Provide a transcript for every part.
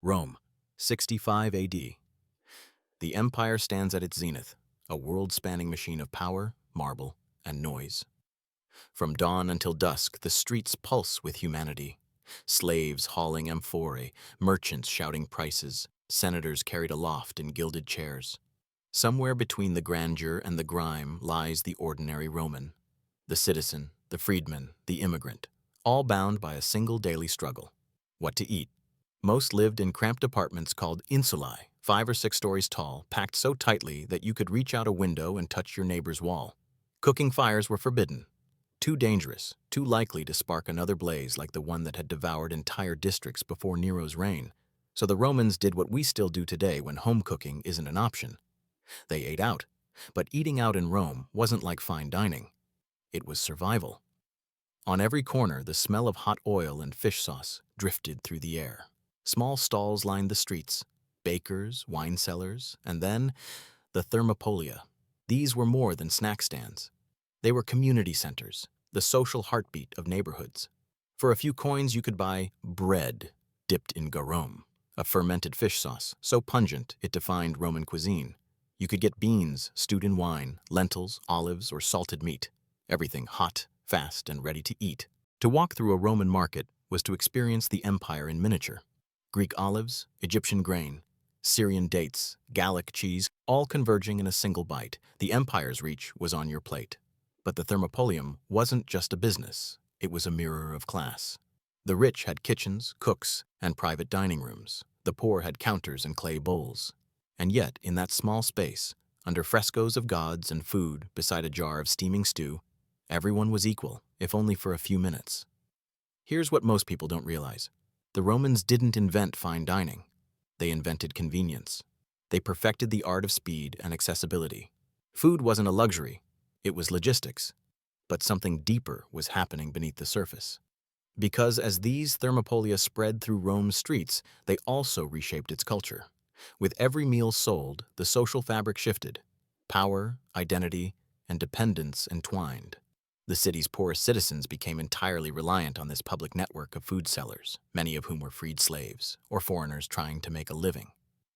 Rome, 65 AD. The empire stands at its zenith, a world-spanning machine of power, marble, and noise. From dawn until dusk, the streets pulse with humanity. Slaves hauling amphorae, merchants shouting prices, senators carried aloft in gilded chairs. Somewhere between the grandeur and the grime lies the ordinary Roman, the citizen, the freedman, the immigrant, all bound by a single daily struggle: what to eat. Most lived in cramped apartments called insulae, 5 or 6 stories tall, packed so tightly that you could reach out a window and touch your neighbor's wall. Cooking fires were forbidden, too dangerous, too likely to spark another blaze like the one that had devoured entire districts before Nero's reign. So the Romans did what we still do today when home cooking isn't an option. They ate out, but eating out in Rome wasn't like fine dining. It was survival. On every corner, the smell of hot oil and fish sauce drifted through the air. Small stalls lined the streets, bakers, wine cellars, and then the thermopolia. These were more than snack stands. They were community centers, the social heartbeat of neighborhoods. For a few coins, you could buy bread dipped in garum, a fermented fish sauce so pungent it defined Roman cuisine. You could get beans stewed in wine, lentils, olives, or salted meat, everything hot, fast, and ready to eat. To walk through a Roman market was to experience the empire in miniature. Greek olives, Egyptian grain, Syrian dates, Gallic cheese, all converging in a single bite. The empire's reach was on your plate. But the thermopolium wasn't just a business, it was a mirror of class. The rich had kitchens, cooks, and private dining rooms. The poor had counters and clay bowls. And yet, in that small space, under frescoes of gods and food beside a jar of steaming stew, everyone was equal, if only for a few minutes. Here's what most people don't realize. The Romans didn't invent fine dining. They invented convenience. They perfected the art of speed and accessibility. Food wasn't a luxury, it was logistics. But something deeper was happening beneath the surface. Because as these thermopolia spread through Rome's streets, they also reshaped its culture. With every meal sold, the social fabric shifted. Power, identity, and dependence entwined. The city's poorest citizens became entirely reliant on this public network of food sellers, many of whom were freed slaves or foreigners trying to make a living.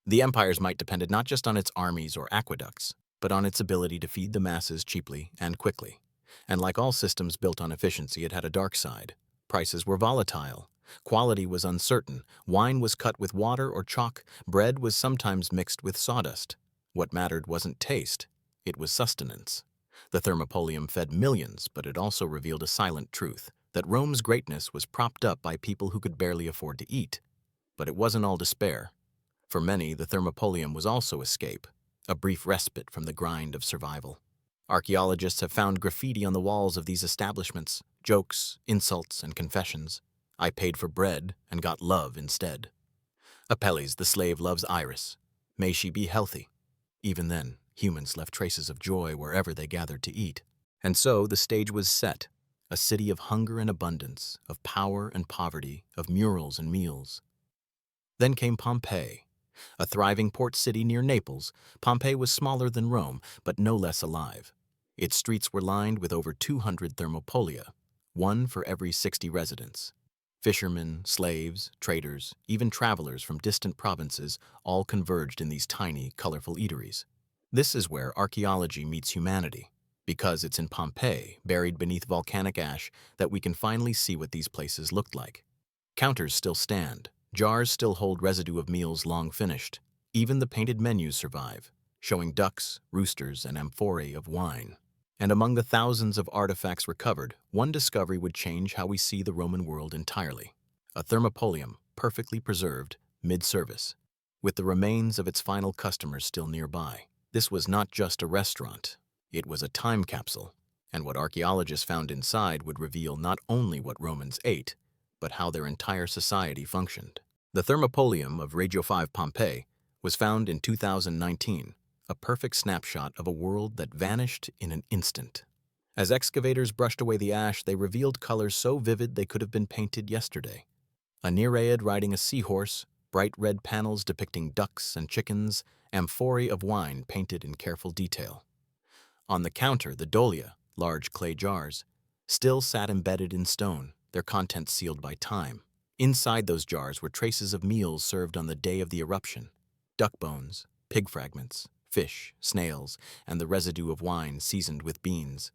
The empire's might depended not just on its armies or aqueducts, but on its ability to feed the masses cheaply and quickly. And like all systems built on efficiency, it had a dark side. Prices were volatile. Quality was uncertain. Wine was cut with water or chalk. Bread was sometimes mixed with sawdust. What mattered wasn't taste, it was sustenance. The thermopolium fed millions, but it also revealed a silent truth, that Rome's greatness was propped up by people who could barely afford to eat. But it wasn't all despair. For many, the thermopolium was also escape, a brief respite from the grind of survival. Archaeologists have found graffiti on the walls of these establishments, jokes, insults, and confessions. I paid for bread and got love instead. Apelles, the slave, loves Iris. May she be healthy. Even then, humans left traces of joy wherever they gathered to eat. And so the stage was set, a city of hunger and abundance, of power and poverty, of murals and meals. Then came Pompeii. A thriving port city near Naples, Pompeii was smaller than Rome, but no less alive. Its streets were lined with over 200 thermopolia, one for every 60 residents. Fishermen, slaves, traders, even travelers from distant provinces all converged in these tiny, colorful eateries. This is where archaeology meets humanity, because it's in Pompeii, buried beneath volcanic ash, that we can finally see what these places looked like. Counters still stand, jars still hold residue of meals long finished. Even the painted menus survive, showing ducks, roosters, and amphorae of wine. And among the thousands of artifacts recovered, one discovery would change how we see the Roman world entirely. A thermopolium, perfectly preserved, mid-service, with the remains of its final customers still nearby. This was not just a restaurant, it was a time capsule, and what archaeologists found inside would reveal not only what Romans ate, but how their entire society functioned. The thermopolium of Regio 5 Pompeii was found in 2019, a perfect snapshot of a world that vanished in an instant. As excavators brushed away the ash, they revealed colors so vivid they could have been painted yesterday. A Nereid riding a seahorse, bright red panels depicting ducks and chickens, amphorae of wine painted in careful detail. On the counter, the dolia, large clay jars, still sat embedded in stone, their contents sealed by time. Inside those jars were traces of meals served on the day of the eruption: duck bones, pig fragments, fish, snails, and the residue of wine seasoned with beans.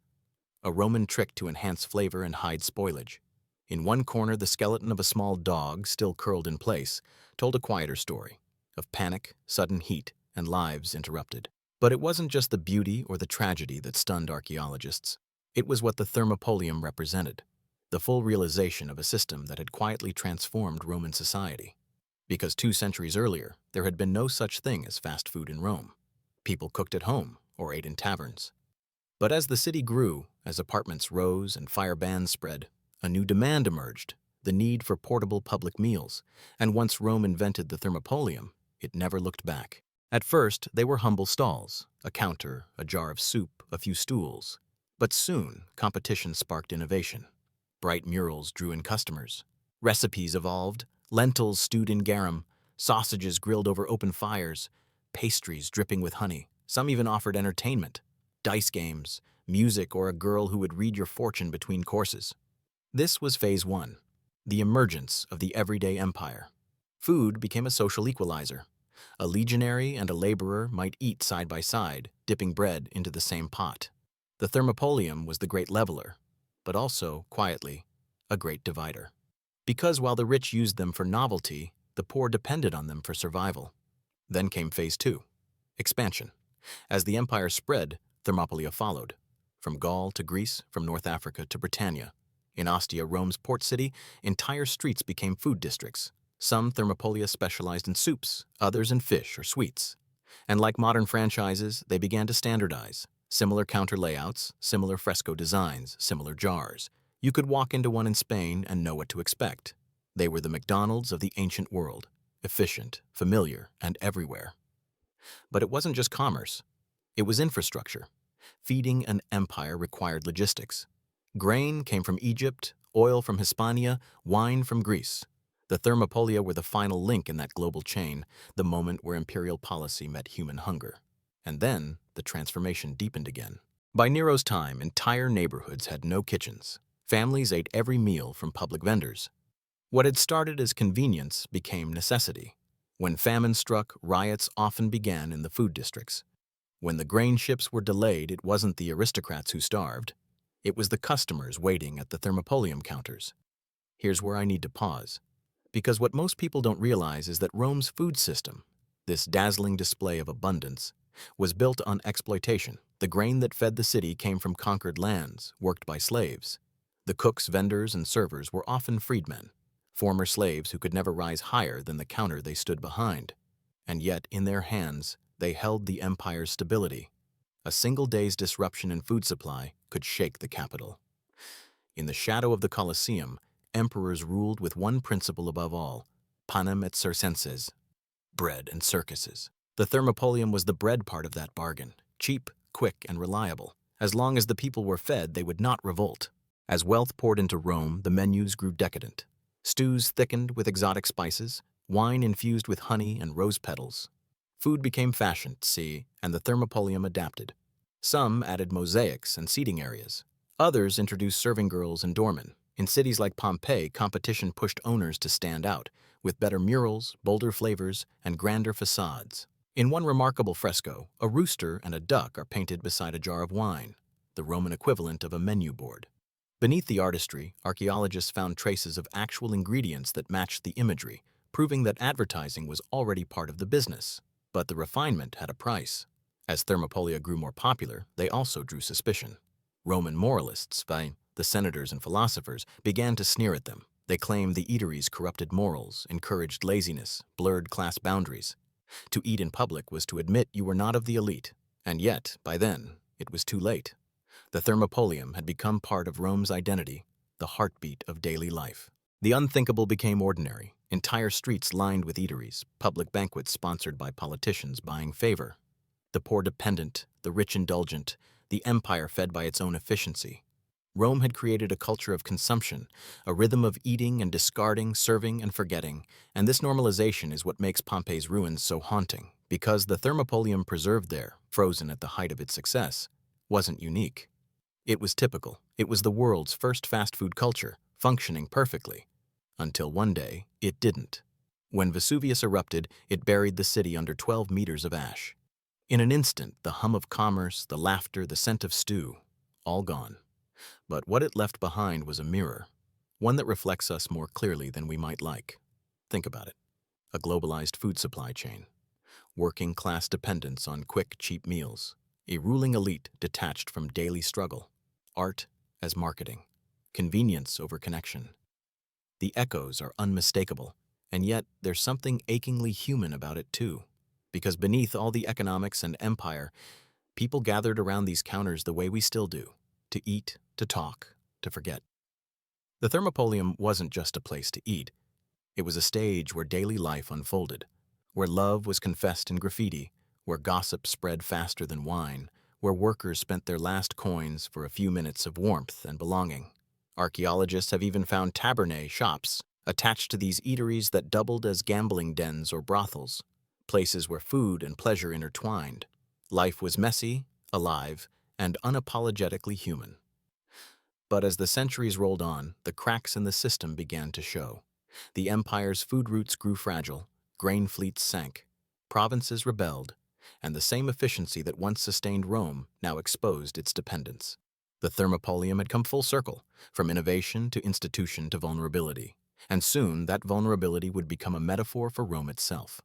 A Roman trick to enhance flavor and hide spoilage. In one corner, the skeleton of a small dog, still curled in place, told a quieter story of panic, sudden heat, and lives interrupted. But it wasn't just the beauty or the tragedy that stunned archaeologists. It was what the thermopolium represented, the full realization of a system that had quietly transformed Roman society. Because 2 centuries earlier, there had been no such thing as fast food in Rome. People cooked at home or ate in taverns. But as the city grew, as apartments rose and fire bans spread, a new demand emerged: the need for portable public meals. And once Rome invented the thermopolium, it never looked back. At first, they were humble stalls: a counter, a jar of soup, a few stools. But soon, competition sparked innovation. Bright murals drew in customers. Recipes evolved: lentils stewed in garum, sausages grilled over open fires, pastries dripping with honey. Some even offered entertainment: dice games, music, or a girl who would read your fortune between courses. This was phase one, the emergence of the everyday empire. Food became a social equalizer. A legionary and a laborer might eat side by side, dipping bread into the same pot. The thermopolium was the great leveler, but also, quietly, a great divider. Because while the rich used them for novelty, the poor depended on them for survival. Then came phase two, expansion. As the empire spread, thermopolia followed. From Gaul to Greece, from North Africa to Britannia. In Ostia, Rome's port city, entire streets became food districts. Some thermopolia specialized in soups, others in fish or sweets. And like modern franchises, they began to standardize. Similar counter layouts, similar fresco designs, similar jars. You could walk into one in Spain and know what to expect. They were the McDonald's of the ancient world: efficient, familiar, and everywhere. But it wasn't just commerce. It was infrastructure. Feeding an empire required logistics. Grain came from Egypt, oil from Hispania, wine from Greece. The thermopolia were the final link in that global chain, the moment where imperial policy met human hunger. And then, the transformation deepened again. By Nero's time, entire neighborhoods had no kitchens. Families ate every meal from public vendors. What had started as convenience became necessity. When famine struck, riots often began in the food districts. When the grain ships were delayed, it wasn't the aristocrats who starved. It was the customers waiting at the thermopolium counters. Here's where I need to pause. Because what most people don't realize is that Rome's food system, this dazzling display of abundance, was built on exploitation. The grain that fed the city came from conquered lands, worked by slaves. The cooks, vendors, and servers were often freedmen, former slaves who could never rise higher than the counter they stood behind. And yet, in their hands, they held the empire's stability. A single day's disruption in food supply could shake the capital. In the shadow of the Colosseum, emperors ruled with one principle above all: panem et circenses, bread and circuses. The thermopolium was the bread part of that bargain: cheap, quick, and reliable. As long as the people were fed, they would not revolt. As wealth poured into Rome, the menus grew decadent. Stews thickened with exotic spices, wine infused with honey and rose petals. Food became fashioned, and the thermopolium adapted. Some added mosaics and seating areas. Others introduced serving girls and doormen. In cities like Pompeii, competition pushed owners to stand out, with better murals, bolder flavors, and grander facades. In one remarkable fresco, a rooster and a duck are painted beside a jar of wine, the Roman equivalent of a menu board. Beneath the artistry, archaeologists found traces of actual ingredients that matched the imagery, proving that advertising was already part of the business. But the refinement had a price. As thermopolia grew more popular, they also drew suspicion. Roman moralists, the senators and philosophers, began to sneer at them. They claimed the eateries corrupted morals, encouraged laziness, blurred class boundaries. To eat in public was to admit you were not of the elite, and yet, by then, it was too late. The thermopolium had become part of Rome's identity, the heartbeat of daily life. The unthinkable became ordinary: entire streets lined with eateries, public banquets sponsored by politicians buying favor. The poor dependent, the rich indulgent, the empire fed by its own efficiency. Rome had created a culture of consumption, a rhythm of eating and discarding, serving and forgetting, and this normalization is what makes Pompeii's ruins so haunting, because the thermopolium preserved there, frozen at the height of its success, wasn't unique. It was typical. It was the world's first fast food culture, functioning perfectly. Until one day, it didn't. When Vesuvius erupted, it buried the city under 12 meters of ash. In an instant, the hum of commerce, the laughter, the scent of stew, all gone. But what it left behind was a mirror, one that reflects us more clearly than we might like. Think about it. A globalized food supply chain, working class dependence on quick, cheap meals, a ruling elite detached from daily struggle, art as marketing, convenience over connection. The echoes are unmistakable, and yet there's something achingly human about it too. Because beneath all the economics and empire, people gathered around these counters the way we still do, to eat, to talk, to forget. The thermopolium wasn't just a place to eat. It was a stage where daily life unfolded, where love was confessed in graffiti, where gossip spread faster than wine, where workers spent their last coins for a few minutes of warmth and belonging. Archaeologists have even found tabernae shops attached to these eateries that doubled as gambling dens or brothels, places where food and pleasure intertwined. Life was messy, alive, and unapologetically human. But as the centuries rolled on, the cracks in the system began to show. The empire's food routes grew fragile, grain fleets sank, provinces rebelled, and the same efficiency that once sustained Rome now exposed its dependence. The thermopolium had come full circle, from innovation to institution to vulnerability, and soon that vulnerability would become a metaphor for Rome itself.